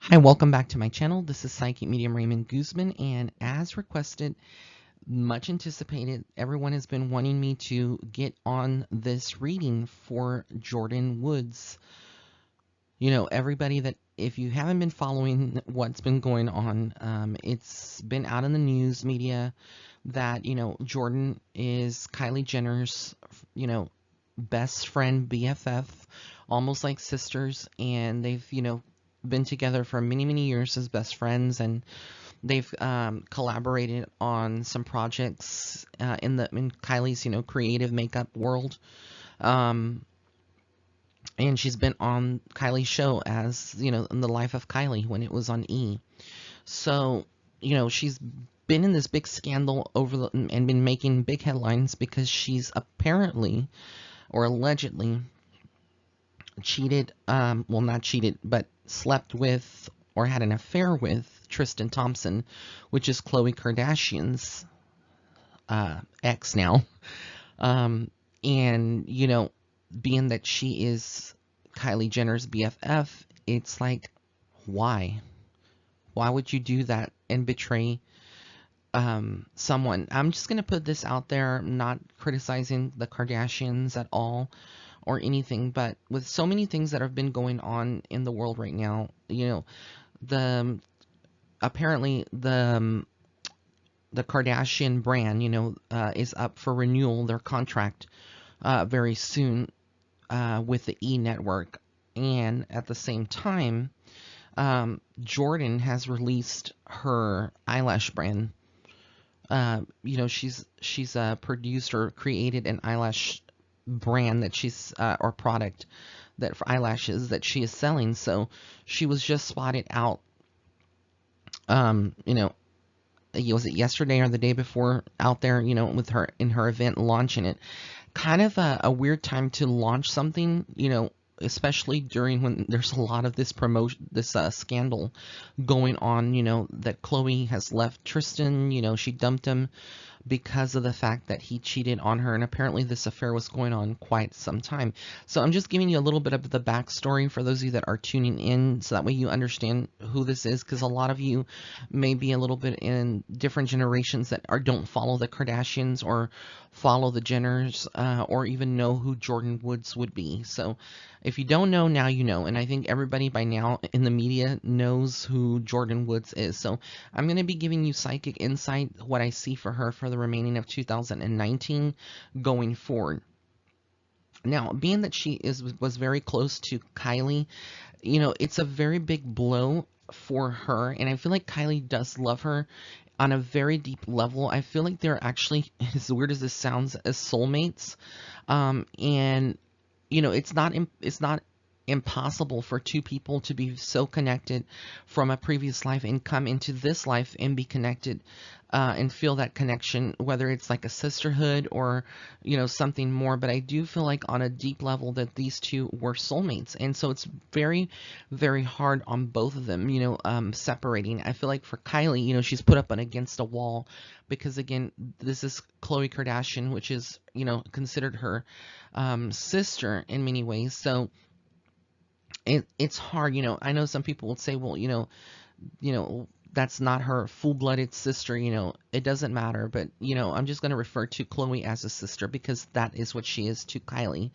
Hi, welcome back to my channel. This is Psychic Medium Raymond Guzman, and as requested, much anticipated, everyone has been wanting me to get on this reading for Jordyn Woods. You know, everybody that, if you haven't been following what's been going on, it's been out in the news media that, Jordyn is Kylie Jenner's, best friend, BFF, almost like sisters, and they've, been together for many, many years as best friends, and they've collaborated on some projects in Kylie's, creative makeup world. Um, and she's been on Kylie's show as, in the life of Kylie when it was on E. So, she's been in this big scandal and been making big headlines because she's apparently or allegedly cheated, well, not cheated, but slept with or had an affair with Tristan Thompson, which is Khloe Kardashian's ex now. And, being that she is Kylie Jenner's BFF, it's like, why? Why would you do that and betray someone? I'm just going to put this out there, not criticizing the Kardashians at all or anything, but with so many things that have been going on in the world right now, the apparently the Kardashian brand, is up for renewal, their contract very soon with the E Network, and at the same time, Jordyn has released her eyelash brand. She's produced or created an eyelash brand that she's or product that for eyelashes that she is selling. So she was just spotted out, um, you know, was it yesterday or the day before out there, with her in her event launching it. Kind of a weird time to launch something, especially during when there's a lot of this promotion, this scandal going on, that Khloe has left Tristan, she dumped him because of the fact that he cheated on her, and apparently this affair was going on quite some time. So I'm just giving you a little bit of the backstory for those of you that are tuning in, so that way you understand who this is, because a lot of you may be a little bit in different generations that don't follow the Kardashians or follow the Jenners, or even know who Jordyn Woods would be. So if you don't know, now you know, and I think everybody by now in the media knows who Jordyn Woods is. So I'm going to be giving you psychic insight, what I see for her for the remaining of 2019 going forward. Now, being that she was very close to Kylie, it's a very big blow for her, and I feel like Kylie does love her on a very deep level. I feel like they're actually, as weird as this sounds, as soulmates. And it's not impossible for two people to be so connected from a previous life and come into this life and be connected, and feel that connection, whether it's like a sisterhood or something more. But I do feel like on a deep level that these two were soulmates, and so it's very, very hard on both of them, separating. I feel like for Kylie, she's put up against a wall, because again, this is Khloe Kardashian, which is considered her sister in many ways. So it's hard. I know some people would say, well, that's not her full-blooded sister. It doesn't matter. But I'm just going to refer to Khloe as a sister, because that is what she is to Kylie.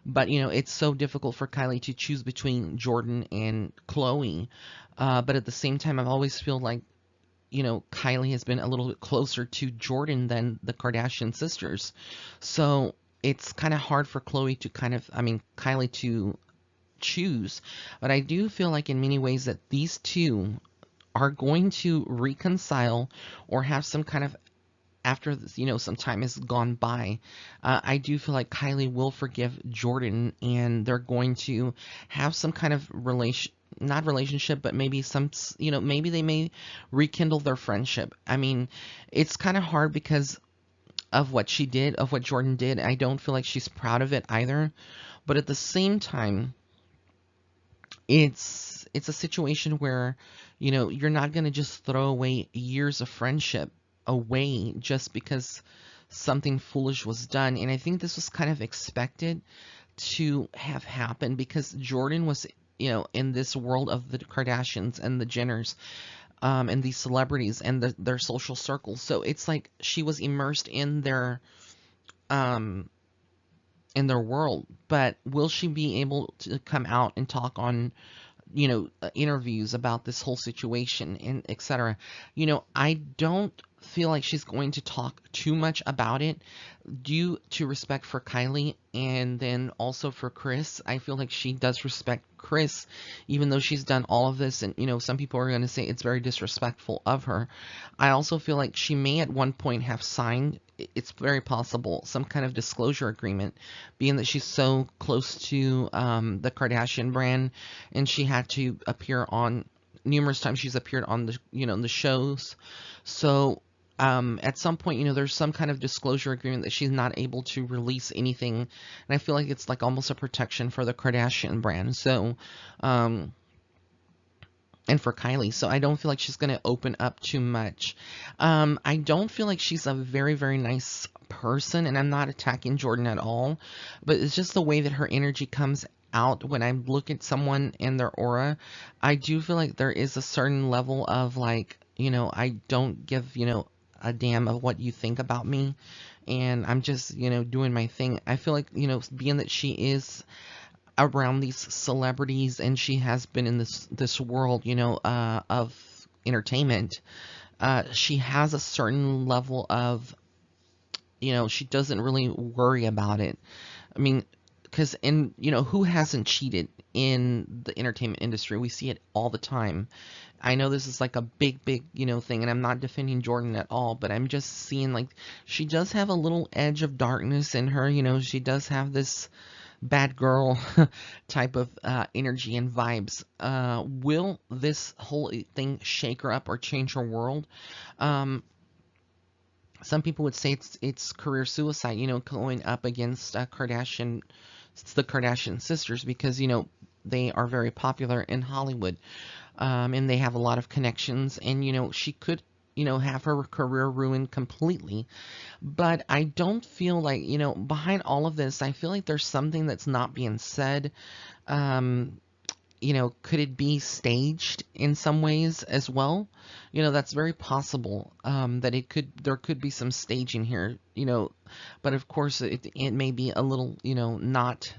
But it's so difficult for Kylie to choose between Jordyn and Khloe. But at the same time, I've always feel like Kylie has been a little bit closer to Jordyn than the Kardashian sisters. So it's kind of hard for Khloe to Kylie to choose. But I do feel like in many ways that these two are going to reconcile, or have some kind of, after some time has gone by, I do feel like Kylie will forgive Jordyn, and they're going to have some kind of not relationship, but maybe maybe they may rekindle their friendship. I mean, it's kind of hard because of what she did, of what Jordyn did. I don't feel like she's proud of it either. But at the same time, it's a situation where you're not going to just throw away years of friendship away just because something foolish was done. And I think this was kind of expected to have happened, because Jordyn was in this world of the Kardashians and the Jenners, and these celebrities and their social circles. So it's like she was immersed um, in their world. But will she be able to come out and talk on, interviews about this whole situation and etc.? I don't feel like she's going to talk too much about it due to respect for Kylie and then also for Chris. I feel like she does respect Chris, even though she's done all of this. And, some people are going to say it's very disrespectful of her. I also feel like she may at one point have signed, it's very possible, some kind of disclosure agreement, being that she's so close to the Kardashian brand, and she had to appear on numerous times. She's appeared on the shows. So at some point, there's some kind of disclosure agreement that she's not able to release anything. And I feel like it's like almost a protection for the Kardashian brand. So, and for Kylie. So I don't feel like she's going to open up too much. I don't feel like she's a very, very nice person, and I'm not attacking Jordyn at all, but it's just the way that her energy comes out when I look at someone and their aura. I do feel like there is a certain level of like, I don't give, a damn of what you think about me, and I'm just, doing my thing. I feel like, being that she is around these celebrities and she has been in this world, of entertainment, she has a certain level of, she doesn't really worry about it. I mean, because who hasn't cheated in the entertainment industry? We see it all the time. I know this is like a big, big, thing, and I'm not defending Jordyn at all, but I'm just seeing like she does have a little edge of darkness in her. She does have this bad girl type of energy and vibes. Will this whole thing shake her up or change her world? Some people would say it's career suicide, going up against the Kardashian sisters, because they are very popular in Hollywood, and they have a lot of connections, and she could have her career ruined completely. But I don't feel like, behind all of this, I feel like there's something that's not being said. Could it be staged in some ways as well? That's very possible, that there could be some staging here, but of course it may be a little, not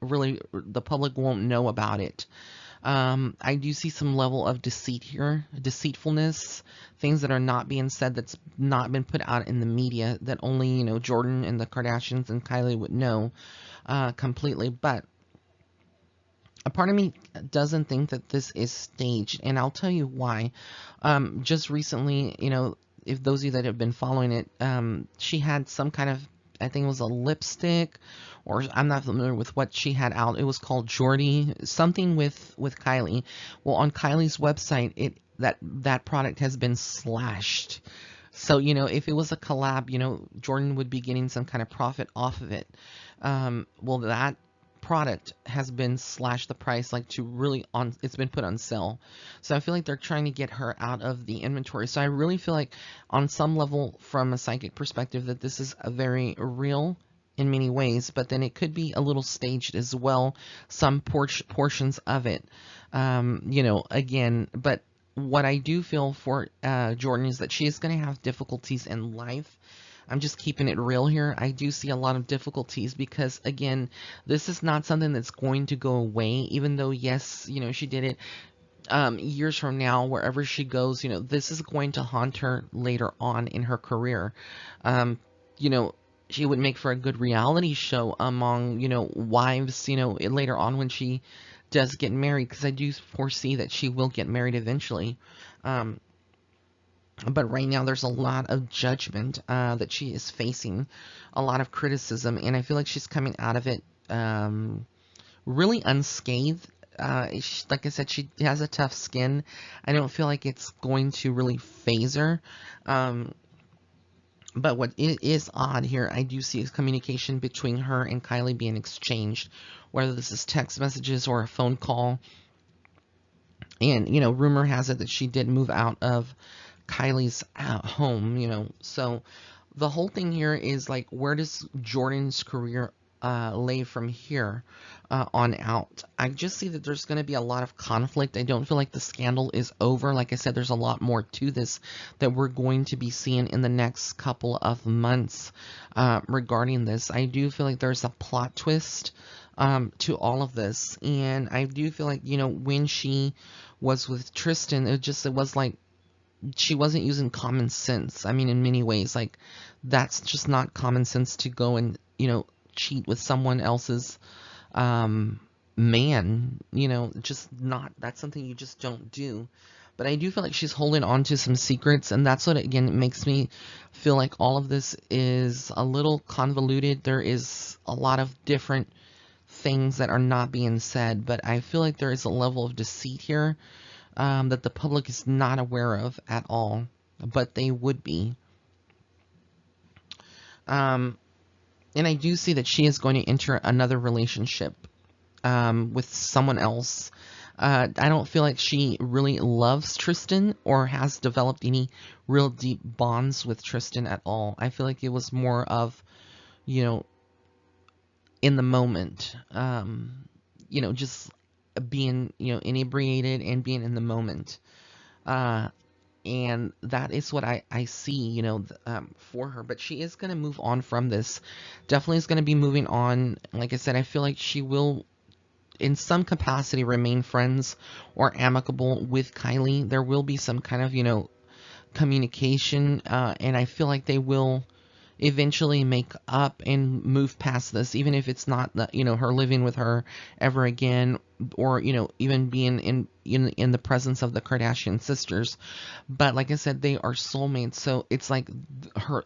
really, the public won't know about it. I do see some level of deceit here, deceitfulness, things that are not being said, that's not been put out in the media, that only, Jordyn and the Kardashians and Kylie would know completely. But a part of me doesn't think that this is staged, and I'll tell you why. Just recently, if those of you that have been following it, she had some kind of, I think it was a lipstick, or I'm not familiar with what she had out. It was called Jordyn, something with Kylie. Well, on Kylie's website, that product has been slashed. So, if it was a collab, Jordyn would be getting some kind of profit off of it. Well, that product has been slashed the price, like to really it's been put on sale. So I feel like they're trying to get her out of the inventory. So I really feel like on some level, from a psychic perspective, that this is a very real in many ways, but then it could be a little staged as well, some portions of it, again. But what I do feel for Jordyn is that she is going to have difficulties in life. I'm just keeping it real here. I do see a lot of difficulties because, again, this is not something that's going to go away, even though, yes, she did it years from now, wherever she goes, this is going to haunt her later on in her career. She would make for a good reality show among, wives, later on when she does get married, because I do foresee that she will get married eventually. But right now, there's a lot of judgment that she is facing, a lot of criticism, and I feel like she's coming out of it really unscathed. Like I said, she has a tough skin. I don't feel like it's going to really phase her. But what is odd here, I do see is communication between her and Kylie being exchanged, whether this is text messages or a phone call. And, rumor has it that she did move out of Kylie's home, so the whole thing here is like, where does Jordyn's career lay from here on out. I just see that there's going to be a lot of conflict. I don't feel like the scandal is over. Like I said, there's a lot more to this that we're going to be seeing in the next couple of months regarding this. I do feel like there's a plot twist to all of this, and I do feel like, you know, when she was with Tristan, it was like she wasn't using common sense. I mean, in many ways, like, that's just not common sense to go and, you know, cheat with someone else's um, man. You know, just not, that's something you just don't do. But I do feel like she's holding on to some secrets, and that's what, again, makes me feel like all of this is a little convoluted. There is a lot of different things that are not being said, but I feel like there is a level of deceit here that the public is not aware of at all, but they would be. Um, and I do see that she is going to enter another relationship with someone else. I don't feel like she really loves Tristan or has developed any real deep bonds with Tristan at all. I feel like it was more of, you know, in the moment, you know, just being, you know, inebriated and being in the moment. Uh, and that is what I see, you know, for her. But she is going to move on from this. Definitely is going to be moving on. Like I said, I feel like she will, in some capacity, remain friends or amicable with Kylie. There will be some kind of, you know, communication, and I feel like they will eventually make up and move past this, even if it's not the, you know, her living with her ever again, or, you know, even being in the presence of the Kardashian sisters. But like I said, they are soulmates, so it's like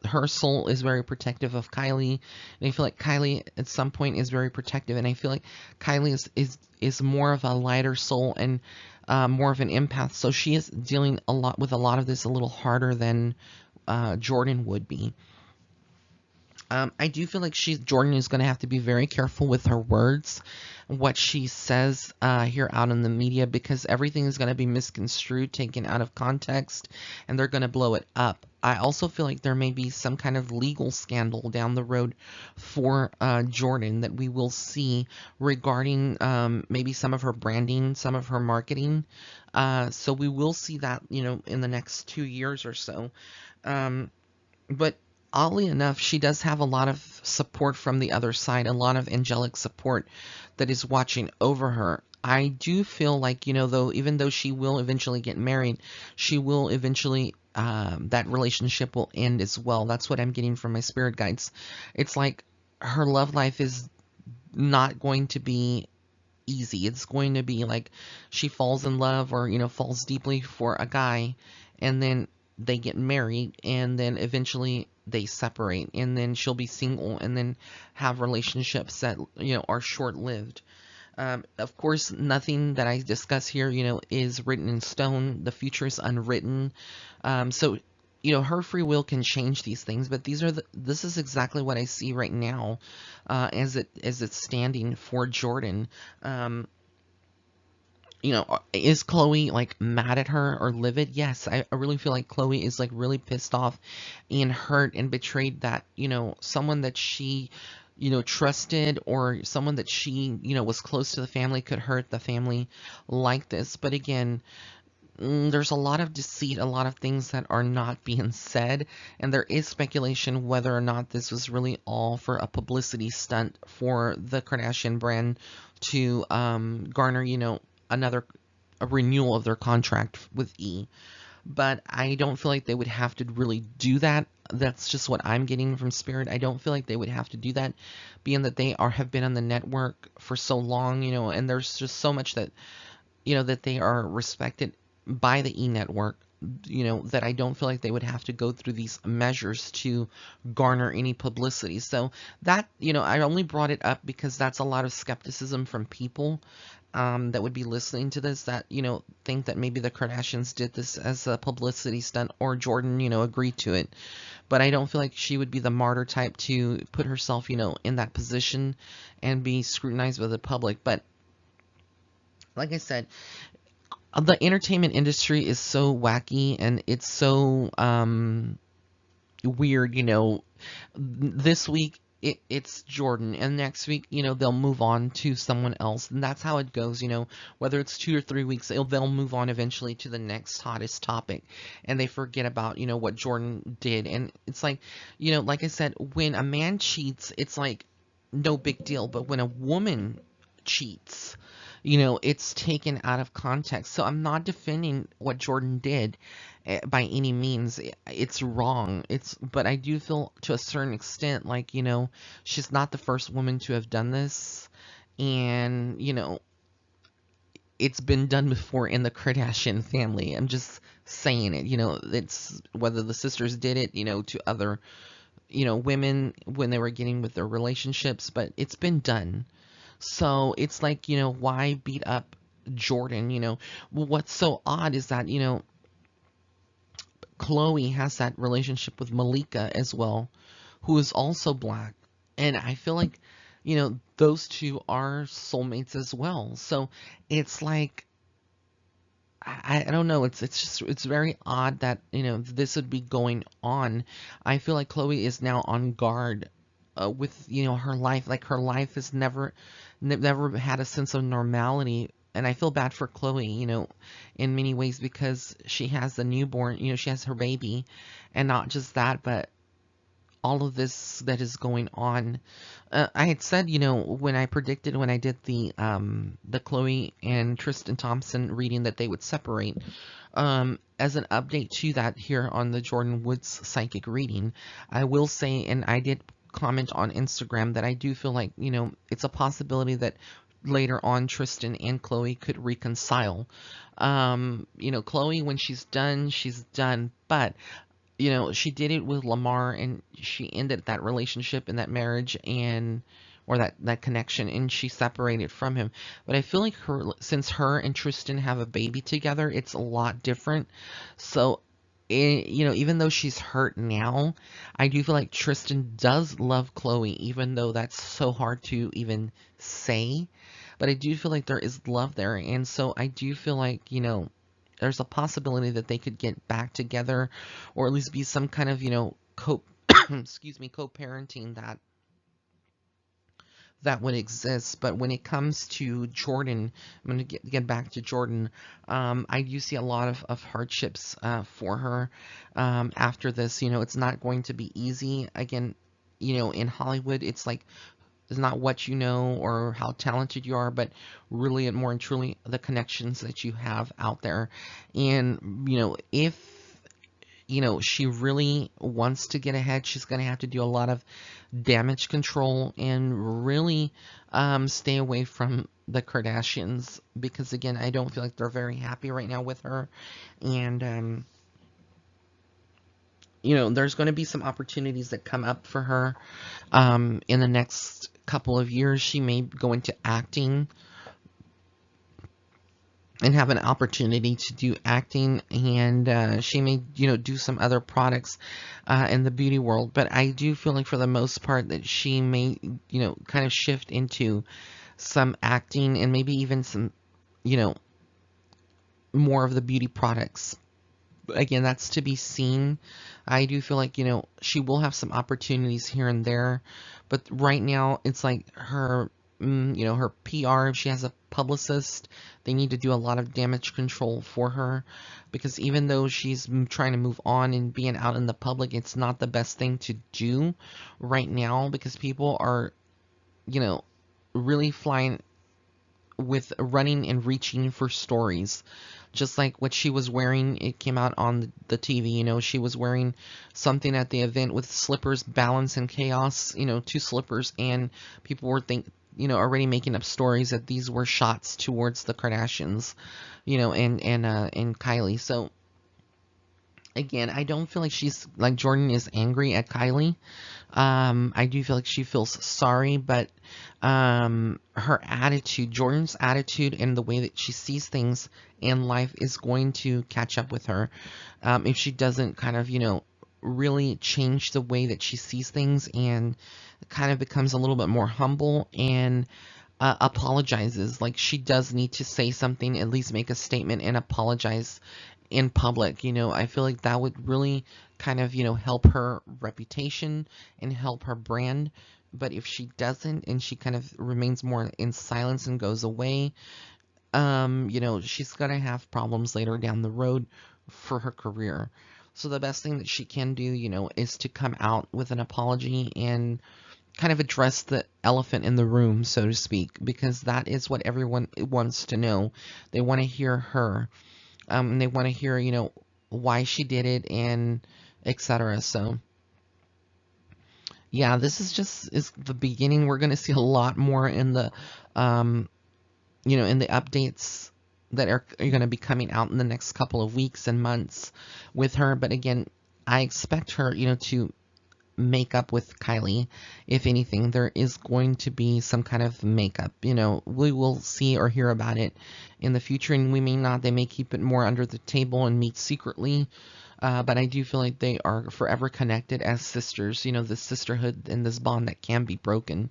her soul is very protective of Kylie, and I feel like Kylie at some point is very protective, and I feel like Kylie is more of a lighter soul and more of an empath, so she is dealing a lot with a lot of this a little harder than Jordyn would be. I do feel like Jordyn is going to have to be very careful with her words, what she says here out in the media, because everything is going to be misconstrued, taken out of context, and they're going to blow it up. I also feel like there may be some kind of legal scandal down the road for Jordyn that we will see regarding maybe some of her branding, some of her marketing. So we will see that, you know, in the next 2 years or so. But oddly enough, she does have a lot of support from the other side, a lot of angelic support that is watching over her. I do feel like, you know, though, even though she will eventually get married, she will eventually, that relationship will end as well. That's what I'm getting from my spirit guides. It's like her love life is not going to be easy. It's going to be like she falls in love or, you know, falls deeply for a guy, and then they get married, and then eventually they separate, and then she'll be single and then have relationships that, you know, are short-lived. Of course, nothing that I discuss here, you know, is written in stone. The future is unwritten. So, you know, her free will can change these things, but this is exactly what I see right now, as it's standing for Jordyn. You know, is Chloe like mad at her or livid? Yes, I really feel like Chloe is like really pissed off and hurt and betrayed that, you know, someone that she, you know, trusted, or someone that she, you know, was close to the family, could hurt the family like this. But again, there's a lot of deceit, a lot of things that are not being said, and there is speculation whether or not this was really all for a publicity stunt for the Kardashian brand to garner, you know, a renewal of their contract with E. But I don't feel like they would have to really do that. That's just what I'm getting from Spirit. I don't feel like they would have to do that, being that they have been on the network for so long, you know, and there's just so much that, you know, that they are respected by the E network, you know, that I don't feel like they would have to go through these measures to garner any publicity. So that, you know, I only brought it up because that's a lot of skepticism from people that would be listening to this, that, you know, think that maybe the Kardashians did this as a publicity stunt, or Jordyn, you know, agreed to it. But I don't feel like she would be the martyr type to put herself, you know, in that position and be scrutinized by the public. But like I said, the entertainment industry is so wacky, and it's so weird, you know. This week it's Jordyn, and next week, they'll move on to someone else, and that's how it goes. Whether it's 2 or 3 weeks, they'll move on eventually to the next hottest topic, and they forget about what Jordyn did. And it's like, like I said, when a man cheats, it's like no big deal, but when a woman cheats, it's taken out of context. So I'm not defending what Jordyn did by any means. It's wrong. But I do feel to a certain extent like, she's not the first woman to have done this. And, it's been done before in the Kardashian family. I'm just saying it, it's whether the sisters did it, to other, women when they were getting with their relationships, but it's been done. So it's like, why beat up Jordyn? Well, what's so odd is that, Chloe has that relationship with Malika as well, who is also black. And I feel like, those two are soulmates as well. So it's like, I don't know. It's very odd that, this would be going on. I feel like Chloe is now on guard with, her life. Like her life has never had a sense of normality. And I feel bad for Chloe, in many ways because she has the newborn, she has her baby, and not just that, but all of this that is going on. I had said, when I predicted when I did the Chloe and Tristan Thompson reading that they would separate, as an update to that here on the Jordyn Woods psychic reading, I will say, and I did comment on Instagram, that I do feel like, it's a possibility that later on Tristan and Chloe could reconcile. Chloe, when she's done, but she did it with Lamar, and she ended that relationship and that marriage, and or that connection, and she separated from him. But I feel like since her and Tristan have a baby together, it's a lot different. So even though she's hurt now, I do feel like Tristan does love Chloe, even though that's so hard to even say. But I do feel like there is love there. And so I do feel like, there's a possibility that they could get back together, or at least be some kind of, excuse me, co-parenting that would exist. But when it comes to Jordyn, I'm going to get back to Jordyn. I do see a lot of hardships for her after this. It's not going to be easy. Again, in Hollywood, it's like, it's not what you know or how talented you are, but really and more and truly the connections that you have out there. And, if she really wants to get ahead, she's going to have to do a lot of damage control and really stay away from the Kardashians, because again, I don't feel like they're very happy right now with her. And there's going to be some opportunities that come up for her in the next couple of years. She may go into acting and have an opportunity to do acting, and she may, do some other products in the beauty world. But I do feel like for the most part that she may, kind of shift into some acting and maybe even some, more of the beauty products. Again, that's to be seen. I do feel like, she will have some opportunities here and there, but right now it's like her, her PR, if she has a publicist, they need to do a lot of damage control for her, because even though she's trying to move on and being out in the public, it's not the best thing to do right now, because people are, really flying with running and reaching for stories. Just like what she was wearing, it came out on the TV, she was wearing something at the event with slippers, balance and chaos, two slippers, and people were already making up stories that these were shots towards the Kardashians, and Kylie. So again, I don't feel like she's like Jordyn is angry at Kylie. I do feel like she feels sorry, but her attitude, Jordyn's attitude, and the way that she sees things in life is going to catch up with her if she doesn't kind of, really change the way that she sees things and kind of becomes a little bit more humble and apologizes. Like, she does need to say something, at least make a statement and apologize in public. I feel like that would really kind of, help her reputation and help her brand, But if she doesn't and she kind of remains more in silence and goes away, she's gonna have problems later down the road for her career. So the best thing that she can do, is to come out with an apology and kind of address the elephant in the room, so to speak, because that is what everyone wants to know. They want to hear her. And they want to hear, why she did it and etc. So yeah, this is the beginning. We're going to see a lot more in the um, in the updates that are going to be coming out in the next couple of weeks and months with her. But again, I expect her, to make up with Kylie. If anything, there is going to be some kind of makeup. We will see or hear about it in the future, and we may not. They may keep it more under the table and meet secretly. But I do feel like they are forever connected as sisters. This sisterhood and this bond that can be broken,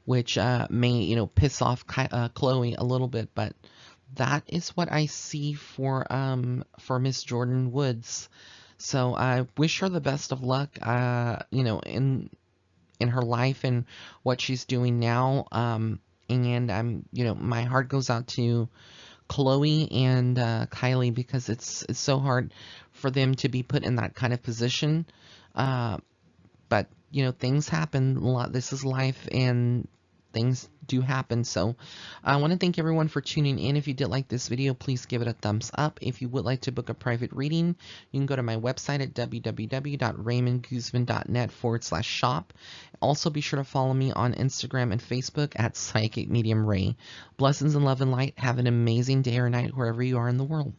which may, piss off Chloe a little bit. But that is what I see for Miss Jordyn Woods. So I wish her the best of luck, in her life and what she's doing now. And my heart goes out to Chloe and Kylie, because it's so hard for them to be put in that kind of position. But things happen. This is life, and things do happen. So I want to thank everyone for tuning in. If you did like this video, please give it a thumbs up. If you would like to book a private reading, you can go to my website at www.raymondguzman.net/shop. Also, be sure to follow me on Instagram and Facebook at Psychic Medium Ray. Blessings and love and light. Have an amazing day or night wherever you are in the world.